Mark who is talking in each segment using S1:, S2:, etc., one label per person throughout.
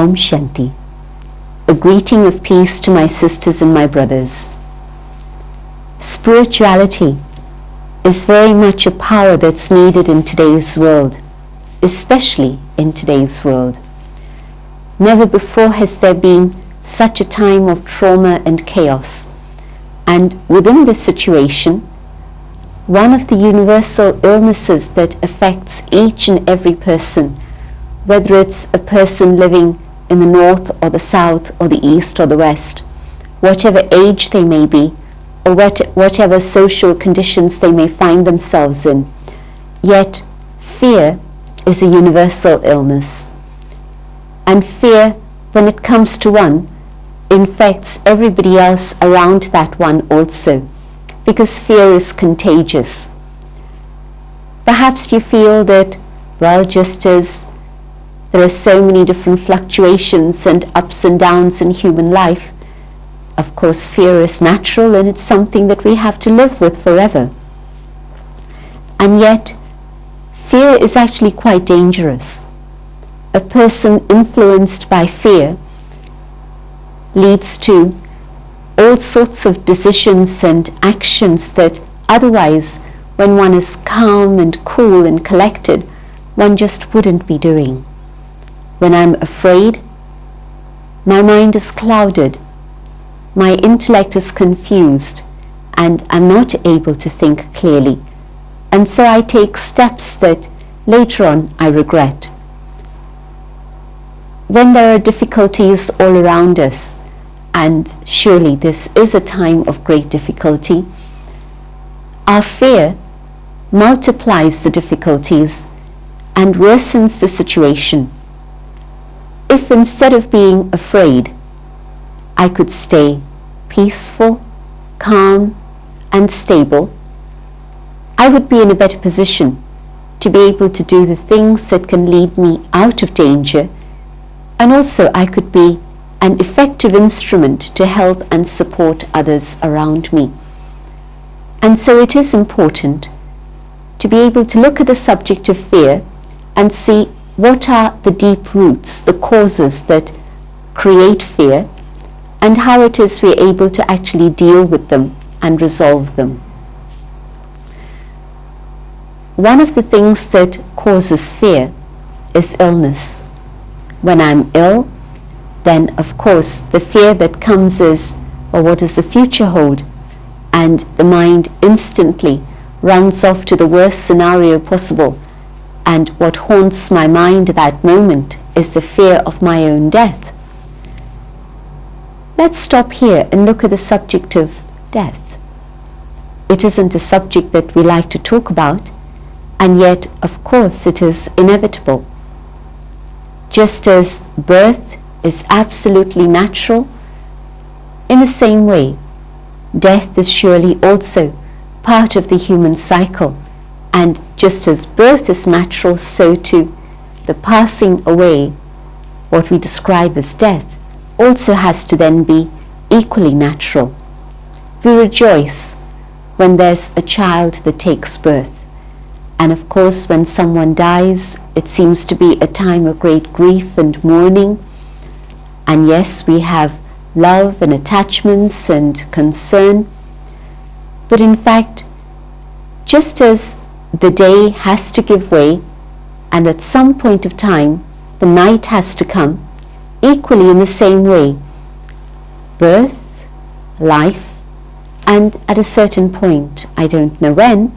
S1: Om Shanti. A greeting of peace to my sisters and my brothers. Spirituality is very much a power that's needed in today's world, especially in today's world. Never before has there been such a time of trauma and chaos. And within this situation, one of the universal illnesses that affects each and every person, whether it's a person living in the north or the south or the east or the west, whatever age they may be, or whatever social conditions they may find themselves in, yet fear is a universal illness. And fear, when it comes to one, infects everybody else around that one also, because fear is contagious. Perhaps you feel that, well, just as there are so many different fluctuations and ups and downs in human life, of course fear is natural and it's something that we have to live with forever. And yet, fear is actually quite dangerous. A person influenced by fear leads to all sorts of decisions and actions that otherwise, when one is calm and cool and collected, one just wouldn't be doing. When I'm afraid, my mind is clouded, my intellect is confused, and I'm not able to think clearly. And so I take steps that later on I regret. When there are difficulties all around us, and surely this is a time of great difficulty, our fear multiplies the difficulties and worsens the situation. If instead of being afraid, I could stay peaceful, calm, and stable, I would be in a better position to be able to do the things that can lead me out of danger, and also I could be an effective instrument to help and support others around me. And so it is important to be able to look at the subject of fear and see what are the deep roots, the causes that create fear, and how it is we are able to actually deal with them and resolve them. One of the things that causes fear is illness. When I'm ill, then of course the fear that comes is, well, what does the future hold? And the mind instantly runs off to the worst scenario possible. And what haunts my mind at that moment is the fear of my own death. Let's stop here and look at the subject of death. It isn't a subject that we like to talk about, and yet, of course, it is inevitable. Just as birth is absolutely natural, in the same way, death is surely also part of the human cycle. And just as birth is natural, so too the passing away, what we describe as death, also has to then be equally natural. We rejoice when there's a child that takes birth. And of course, when someone dies, it seems to be a time of great grief and mourning. And yes, we have love and attachments and concern. But in fact, just as the day has to give way, and at some point of time, the night has to come, equally in the same way, birth, life, and at a certain point, I don't know when,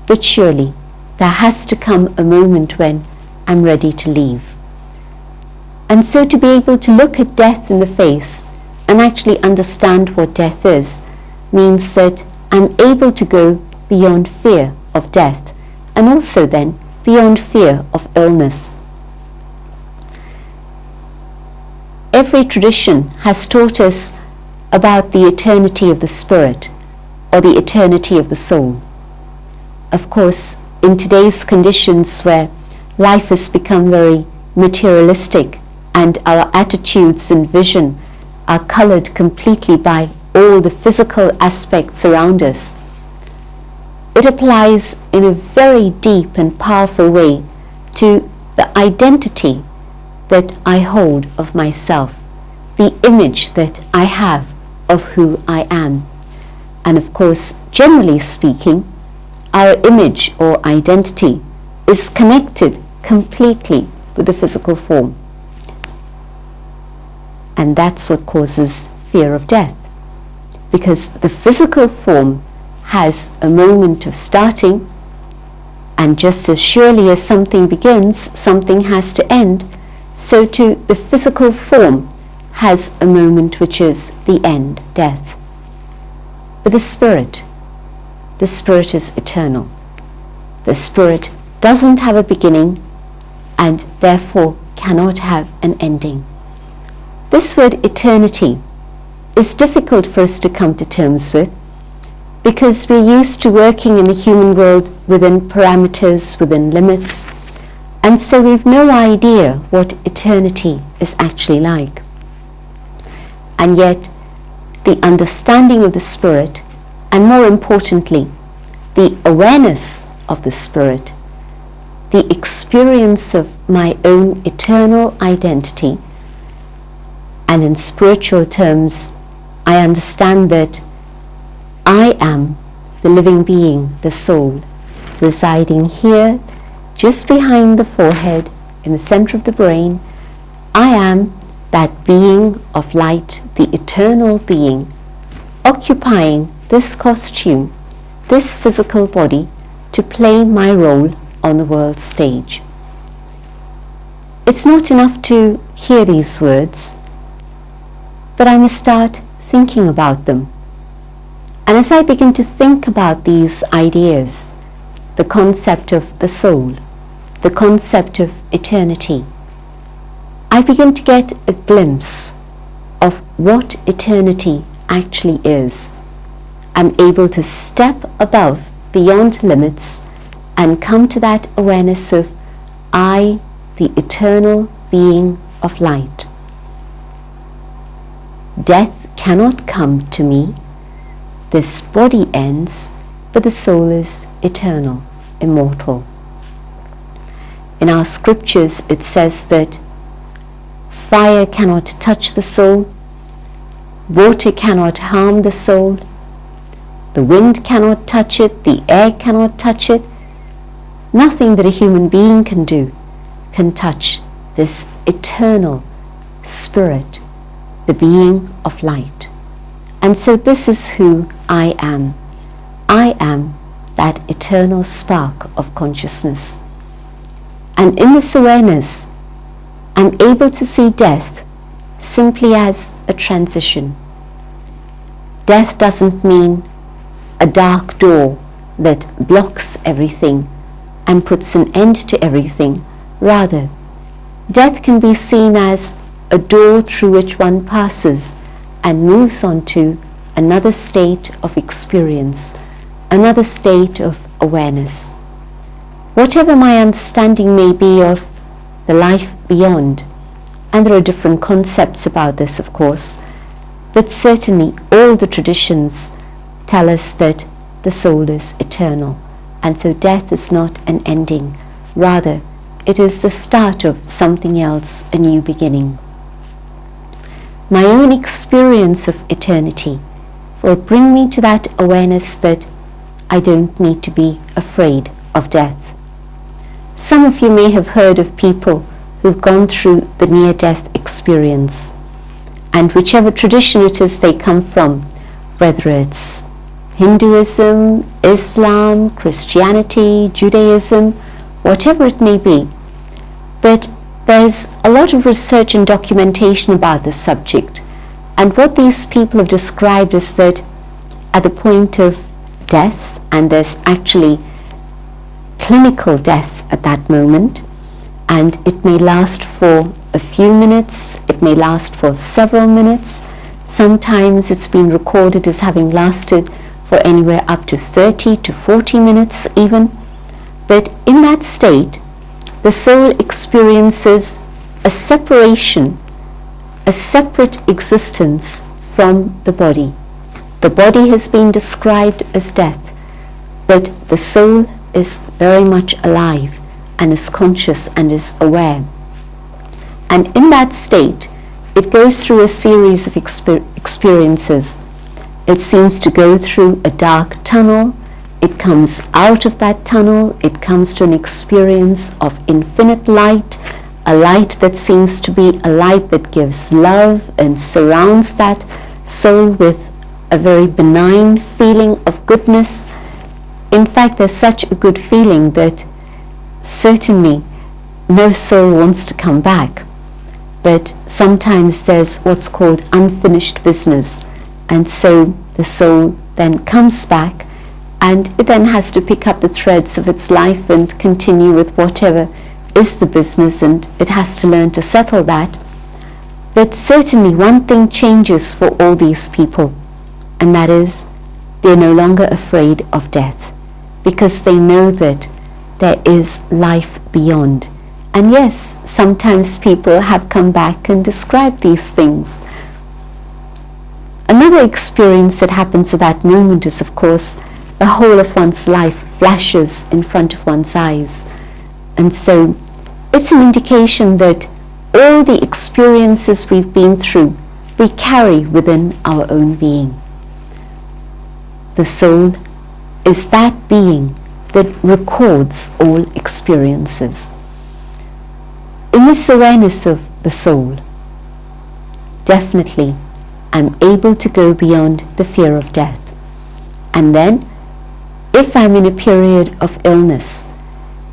S1: but surely there has to come a moment when I'm ready to leave. And so to be able to look at death in the face and actually understand what death is, means that I'm able to go beyond fear of death, and also then beyond fear of illness. Every tradition has taught us about the eternity of the spirit, or the eternity of the soul. Of course, in today's conditions where life has become very materialistic and our attitudes and vision are colored completely by all the physical aspects around us, it applies in a very deep and powerful way to the identity that I hold of myself, the image that I have of who I am. And of course, generally speaking, our image or identity is connected completely with the physical form. And that's what causes fear of death, because the physical form has a moment of starting, and just as surely as something begins, something has to end, so too the physical form has a moment which is the end, death. But the spirit is eternal. The spirit doesn't have a beginning and therefore cannot have an ending. This word eternity is difficult for us to come to terms with, because we're used to working in the human world within parameters, within limits, and so we've no idea what eternity is actually like. And yet, the understanding of the spirit, and more importantly, the awareness of the spirit, the experience of my own eternal identity, and in spiritual terms, I understand that I am the living being, the soul, residing here, just behind the forehead, in the center of the brain. I am that being of light, the eternal being, occupying this costume, this physical body, to play my role on the world stage. It's not enough to hear these words, but I must start thinking about them. And as I begin to think about these ideas, the concept of the soul, the concept of eternity, I begin to get a glimpse of what eternity actually is. I'm able to step above, beyond limits, and come to that awareness of I, the eternal being of light. Death cannot come to me. This body ends, but the soul is eternal, immortal. In our scriptures it says that fire cannot touch the soul, water cannot harm the soul, the wind cannot touch it, the air cannot touch it. Nothing that a human being can do can touch this eternal spirit, the being of light. And so this is who I am. I am that eternal spark of consciousness. And in this awareness, I'm able to see death simply as a transition. Death doesn't mean a dark door that blocks everything and puts an end to everything. Rather, death can be seen as a door through which one passes and moves on to another state of experience, another state of awareness. Whatever my understanding may be of the life beyond, and there are different concepts about this, of course, but certainly all the traditions tell us that the soul is eternal, and so death is not an ending. Rather, it is the start of something else, a new beginning. My own experience of eternity will bring me to that awareness that I don't need to be afraid of death. Some of you may have heard of people who've gone through the near-death experience, and whichever tradition it is they come from, whether it's Hinduism, Islam, Christianity, Judaism, whatever it may be, but there's a lot of research and documentation about this subject, and what these people have described is that at the point of death, and there's actually clinical death at that moment, and it may last for a few minutes, it may last for several minutes, sometimes it's been recorded as having lasted for anywhere up to 30 to 40 minutes even, but in that state, the soul experiences a separation, a separate existence from the body. The body has been described as death, but the soul is very much alive and is conscious and is aware. And in that state, it goes through a series of experiences. It seems to go through a dark tunnel. It comes out of that tunnel. It comes to an experience of infinite light, a light that seems to be a light that gives love and surrounds that soul with a very benign feeling of goodness. In fact, there's such a good feeling that certainly no soul wants to come back. But sometimes there's what's called unfinished business, and so the soul then comes back, and it then has to pick up the threads of its life and continue with whatever is the business, and it has to learn to settle that. But certainly one thing changes for all these people, and that is they're no longer afraid of death, because they know that there is life beyond. And yes, sometimes people have come back and described these things. Another experience that happens at that moment is, of course, the whole of one's life flashes in front of one's eyes. And so it's an indication that all the experiences we've been through, we carry within our own being. The soul is that being that records all experiences. In this awareness of the soul, definitely I'm able to go beyond the fear of death. And then, if I'm in a period of illness,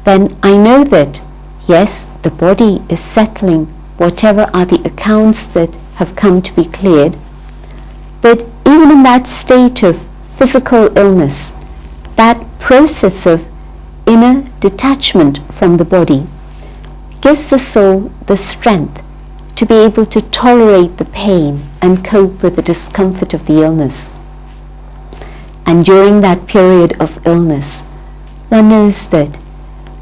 S1: then I know that, yes, the body is settling whatever are the accounts that have come to be cleared, but even in that state of physical illness, that process of inner detachment from the body gives the soul the strength to be able to tolerate the pain and cope with the discomfort of the illness. And during that period of illness, one knows that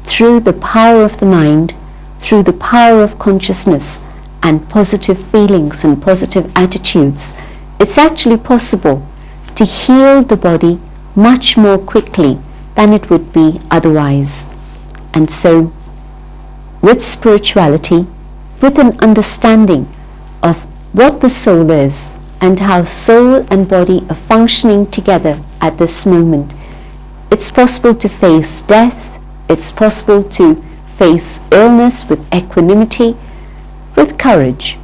S1: through the power of the mind, through the power of consciousness and positive feelings and positive attitudes, it's actually possible to heal the body much more quickly than it would be otherwise. And so, with spirituality, with an understanding of what the soul is and how soul and body are functioning together at this moment, it's possible to face death, it's possible to face illness with equanimity, with courage.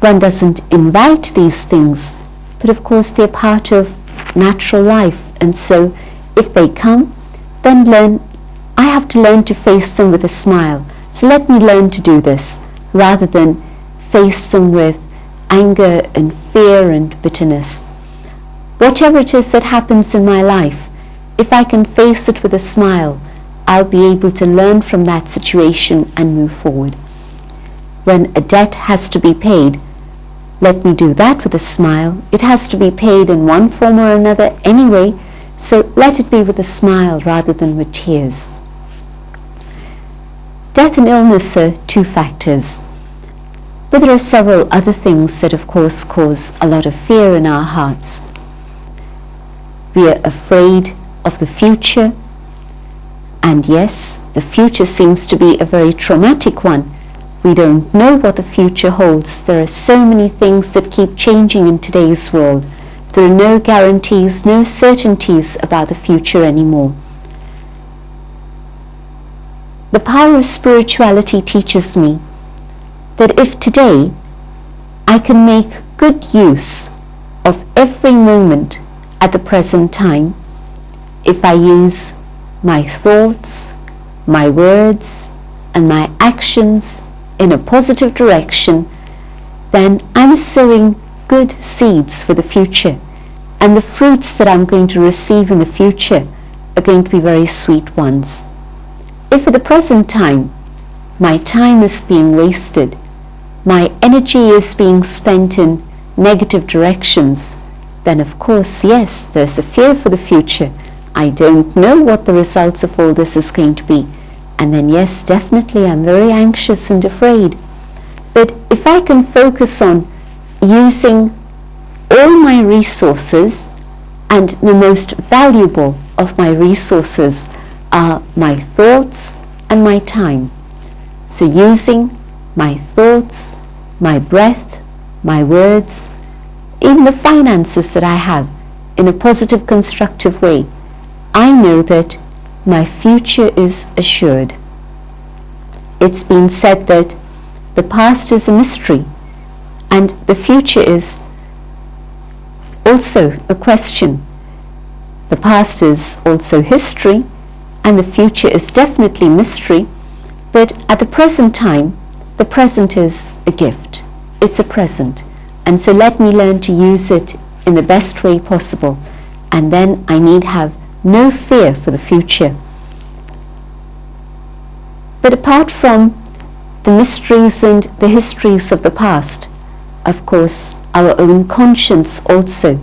S1: One doesn't invite these things, but of course they're part of natural life, and so if they come, then I have to learn to face them with a smile. So let me learn to do this, rather than face them with anger and fear and bitterness. Whatever it is that happens in my life, if I can face it with a smile, I'll be able to learn from that situation and move forward. When a debt has to be paid, let me do that with a smile. It has to be paid in one form or another anyway, so let it be with a smile rather than with tears. Death and illness are two factors, but there are several other things that of course cause a lot of fear in our hearts. We are afraid of the future, and yes, the future seems to be a very traumatic one. We don't know what the future holds. There are so many things that keep changing in today's world. There are no guarantees, no certainties about the future anymore. The power of spirituality teaches me that if today I can make good use of every moment at the present time, if I use my thoughts, my words, and my actions in a positive direction, then I'm sowing good seeds for the future, and the fruits that I'm going to receive in the future are going to be very sweet ones. If at the present time my time is being wasted, my energy is being spent in negative directions, then of course, yes, there's a fear for the future. I don't know what the results of all this is going to be. And then yes, definitely I'm very anxious and afraid. But if I can focus on using all my resources, and the most valuable of my resources are my thoughts and my time. So using my thoughts, my breath, my words, even the finances that I have in a positive, constructive way, I know that my future is assured. It's been said that the past is a mystery and the future is also a question. The past is also history and the future is definitely mystery, but at the present time, the present is a gift. It's a present, and so let me learn to use it in the best way possible, and then I need have no fear for the future. But apart from the mysteries and the histories of the past, of course, our own conscience also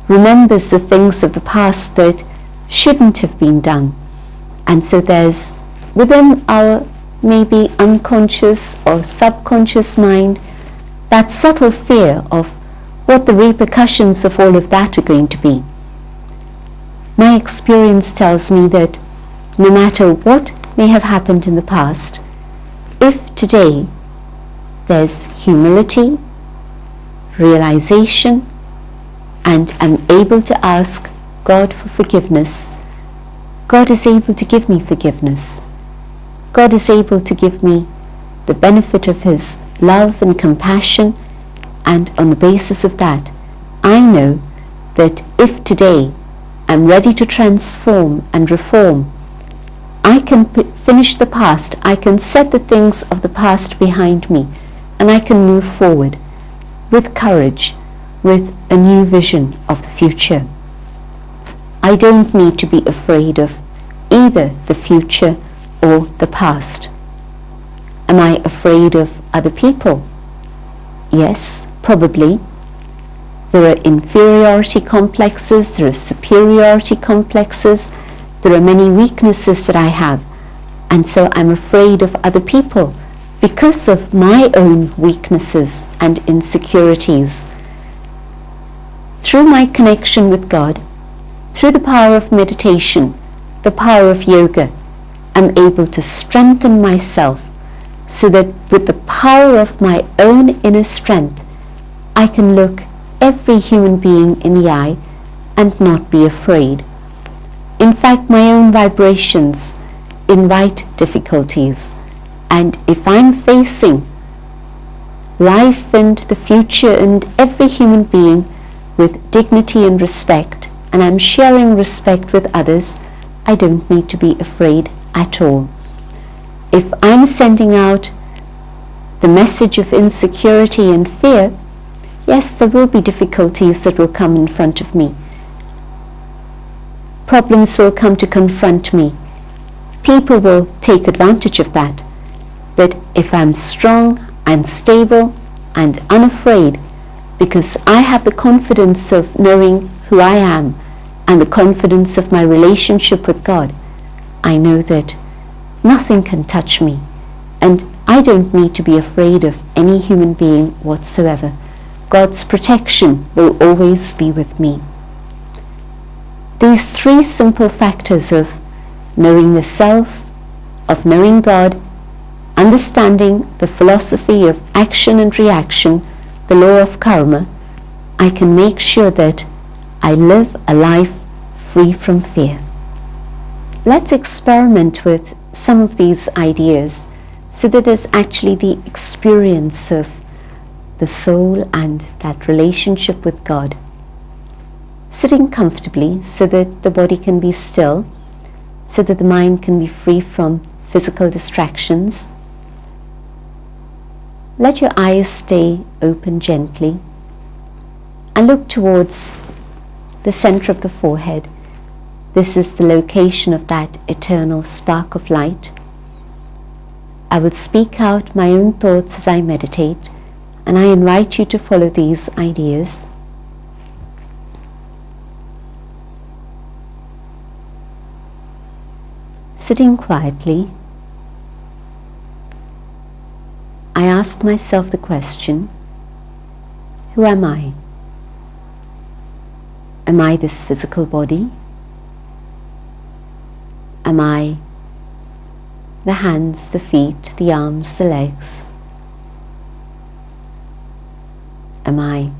S1: remembers the things of the past that shouldn't have been done. And so there's within our maybe unconscious or subconscious mind that subtle fear of what the repercussions of all of that are going to be. My experience tells me that no matter what may have happened in the past, if today there's humility, realization, and I'm able to ask God for forgiveness, God is able to give me forgiveness. God is able to give me the benefit of His love and compassion, and on the basis of that, I know that if today I'm ready to transform and reform, I can finish the past, I can set the things of the past behind me, and I can move forward with courage, with a new vision of the future. I don't need to be afraid of either the future or the past. Am I afraid of other people? Yes, probably. There are inferiority complexes, there are superiority complexes, there are many weaknesses that I have, and so I'm afraid of other people because of my own weaknesses and insecurities. Through my connection with God, through the power of meditation, the power of yoga, I'm able to strengthen myself so that with the power of my own inner strength, I can look every human being in the eye and not be afraid. In fact, my own vibrations invite difficulties, and if I'm facing life and the future and every human being with dignity and respect, and I'm sharing respect with others, I don't need to be afraid at all. If I'm sending out the message of insecurity and fear, yes, there will be difficulties that will come in front of me. Problems will come to confront me. People will take advantage of that. But if I'm strong and stable and unafraid, because I have the confidence of knowing who I am and the confidence of my relationship with God, I know that nothing can touch me, and I don't need to be afraid of any human being whatsoever. God's protection will always be with me. These three simple factors of knowing the self, of knowing God, understanding the philosophy of action and reaction, the law of karma, I can make sure that I live a life free from fear. Let's experiment with some of these ideas so that there's actually the experience of the soul and that relationship with God. Sitting comfortably so that the body can be still, so that the mind can be free from physical distractions. Let your eyes stay open gently and look towards the center of the forehead. This is the location of that eternal spark of light. I will speak out my own thoughts as I meditate, and I invite you to follow these ideas. Sitting quietly, I ask myself the question, who am I? Am I this physical body? Am I the hands, the feet, the arms, the legs, Am I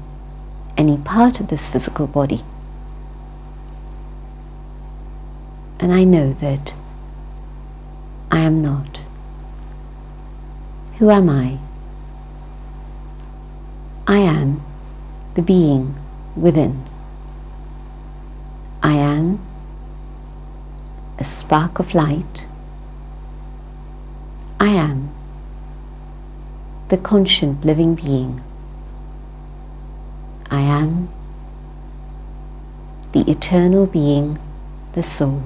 S1: any part of this physical body? And I know that I am not. Who am I? I am the being within. I am a spark of light. I am the conscient living being. I am the eternal being, the soul.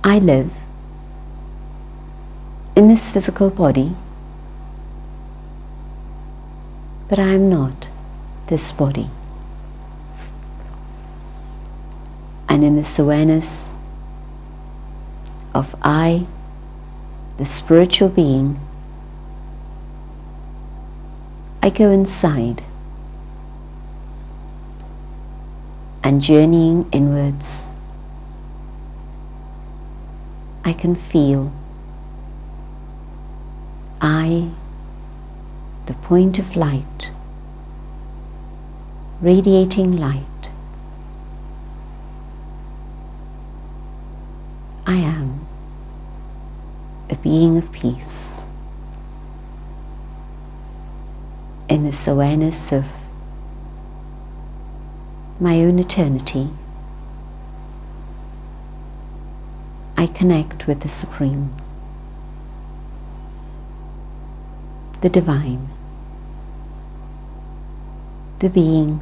S1: I live in this physical body, but I am not this body. And in this awareness of I, the spiritual being, I go inside and journeying inwards, I can feel I, the point of light, radiating light. I am a being of peace. In this awareness of my own eternity, I connect with the Supreme, the Divine, the being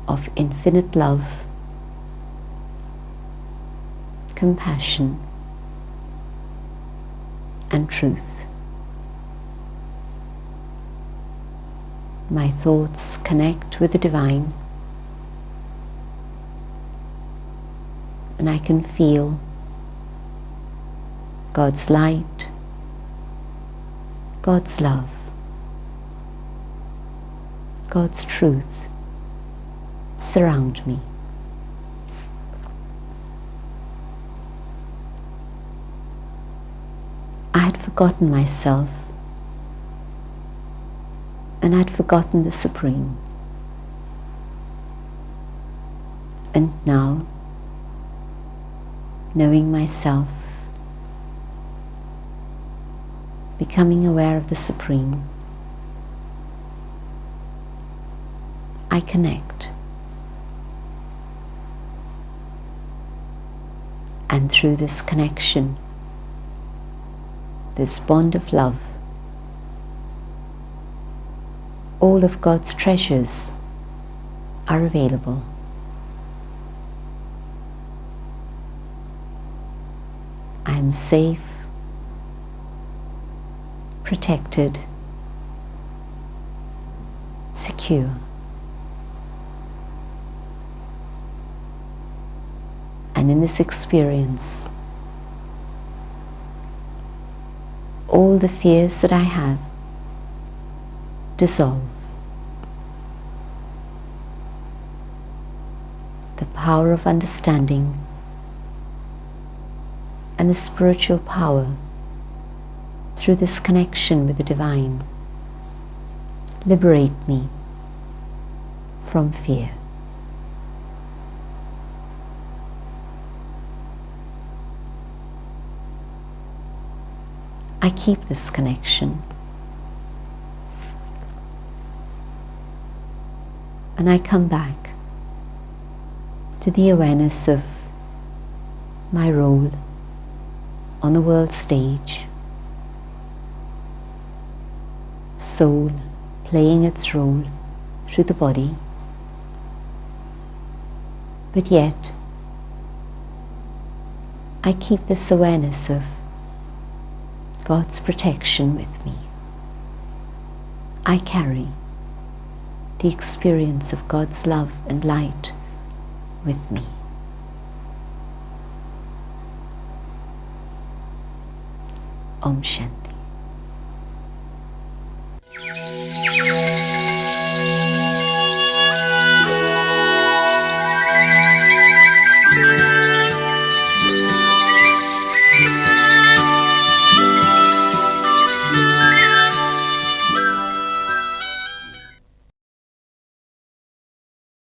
S1: of infinite love, compassion, and truth. My thoughts connect with the Divine, and I can feel God's light, God's love, God's truth surround me. I had forgotten myself, and I'd forgotten the Supreme. And now, knowing myself, becoming aware of the Supreme, I connect. And through this connection, this bond of love, all of God's treasures are available. I am safe, protected, secure. And in this experience, all the fears that I have dissolve. The power of understanding and the spiritual power through this connection with the Divine liberate me from fear. I keep this connection, and I come back to the awareness of my role on the world stage, soul playing its role through the body, but yet I keep this awareness of God's protection with me. I carry the experience of God's love and light with me. Om Shanti.